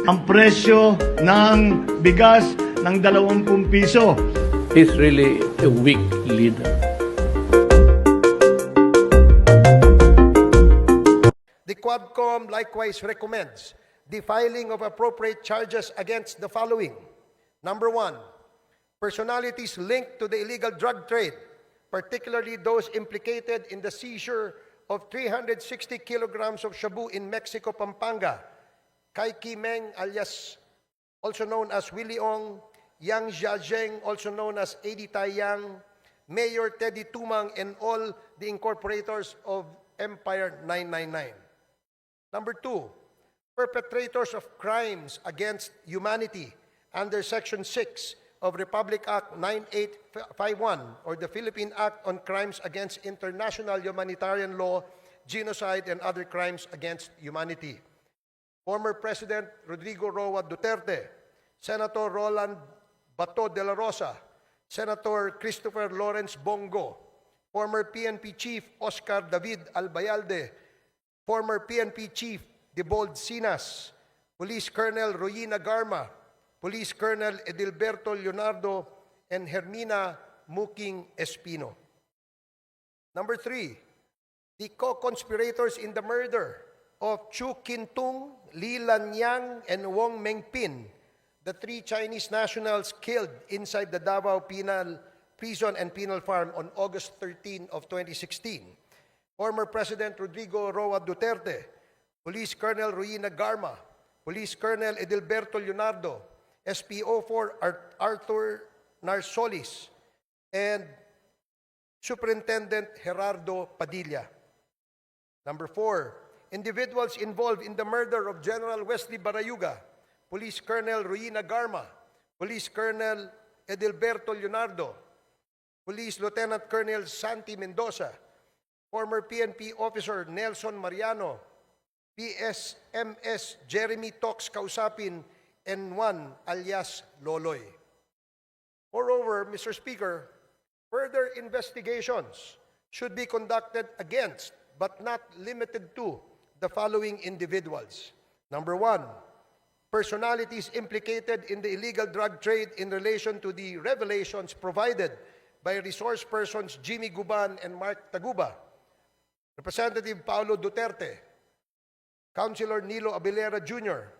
ang presyo ng bigas ng 20 piso. He's really a weak leader. The Quadcom likewise recommends the filing of appropriate charges against the following. Number 1, personalities linked to the illegal drug trade, particularly those implicated in the seizure of 360 kilograms of shabu in Mexico, Pampanga. Kai Meng, alias also known as Willie Ong, Yang Jiazheng, also known as Eddie Taiyang, Mayor Teddy Tumang, and all the incorporators of Empire 999. Number 2, perpetrators of crimes against humanity under Section 6 of Republic Act 9851 or the Philippine Act on Crimes Against International Humanitarian Law, Genocide, and other crimes against humanity. Former President Rodrigo Roa Duterte, Senator Roland Bato de la Rosa, Senator Christopher Lawrence Bongo, former PNP Chief Oscar David Albayalde, former PNP Chief Debold Sinas, Police Colonel Royina Garma, Police Colonel Edilberto Leonardo, and Hermina Muking Espino. Number 3, the co-conspirators in the murder of Chu Kintung, Li Lanyang, and Wong Mengpin, the 3 Chinese nationals killed inside the Davao Penal Prison and Penal Farm on August 13 of 2016. Former President Rodrigo Roa Duterte, Police Colonel Royina Garma, Police Colonel Edilberto Leonardo, SPO4 Arthur Narsolis, and Superintendent Gerardo Padilla. Number 4, individuals involved in the murder of General Wesley Barayuga, Police Colonel Royina Garma, Police Colonel Edilberto Leonardo, Police Lieutenant Colonel Santi Mendoza, former PNP officer Nelson Mariano, PSMS Jeremy Tox Kausapin, and 1 alias Loloy. Moreover, Mr. Speaker, further investigations should be conducted against, but not limited to, the following individuals. Number 1, personalities implicated in the illegal drug trade in relation to the revelations provided by resource persons Jimmy Guban and Mark Taguba, Representative Paulo Duterte, Councilor Nilo Abilera Jr.,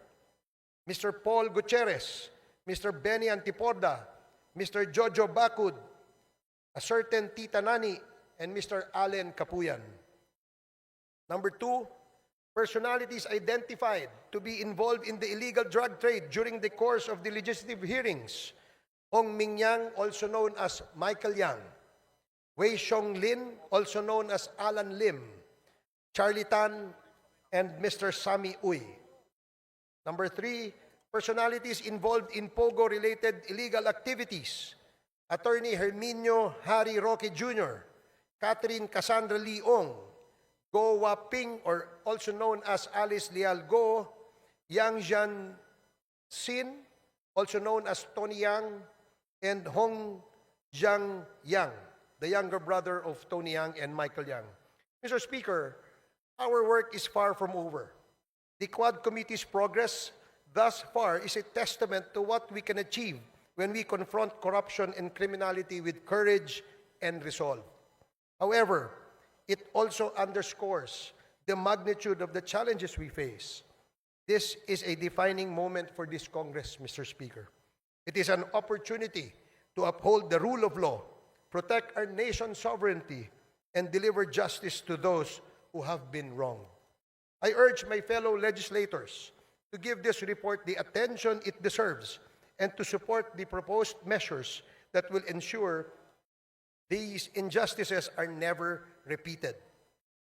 Mr. Paul Gutierrez, Mr. Benny Antiporda, Mr. Jojo Bacud, a certain Tita Nani, and Mr. Allen Capuyan. Number 2, personalities identified to be involved in the illegal drug trade during the course of the legislative hearings: Hong Ming Yang, also known as Michael Yang; Wei Xiong Lin, also known as Alan Lim; Charlie Tan, and Mr. Sammy Uy. Number 3, personalities involved in POGO-related illegal activities: Attorney Herminio Harry Roque Jr., Catherine Cassandra Leong, Go Waping, or also known as Alice Leal Go, Yang Jian Xin, also known as Tony Yang, and Hong Jiang Yang, the younger brother of Tony Yang and Michael Yang. Mr. Speaker, our work is far from over. The Quad Committee's progress thus far is a testament to what we can achieve when we confront corruption and criminality with courage and resolve. However, it also underscores the magnitude of the challenges we face. This is a defining moment for this Congress, Mr. Speaker. It is an opportunity to uphold the rule of law, protect our nation's sovereignty, and deliver justice to those who have been wronged. I urge my fellow legislators to give this report the attention it deserves and to support the proposed measures that will ensure these injustices are never repeated.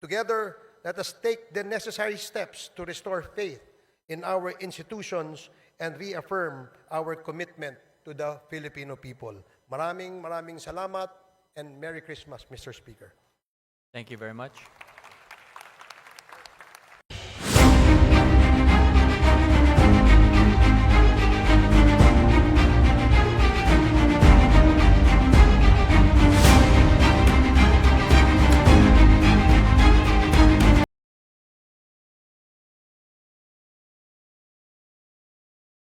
Together, let us take the necessary steps to restore faith in our institutions and reaffirm our commitment to the Filipino people. Maraming salamat and Merry Christmas, Mr. Speaker. Thank you very much.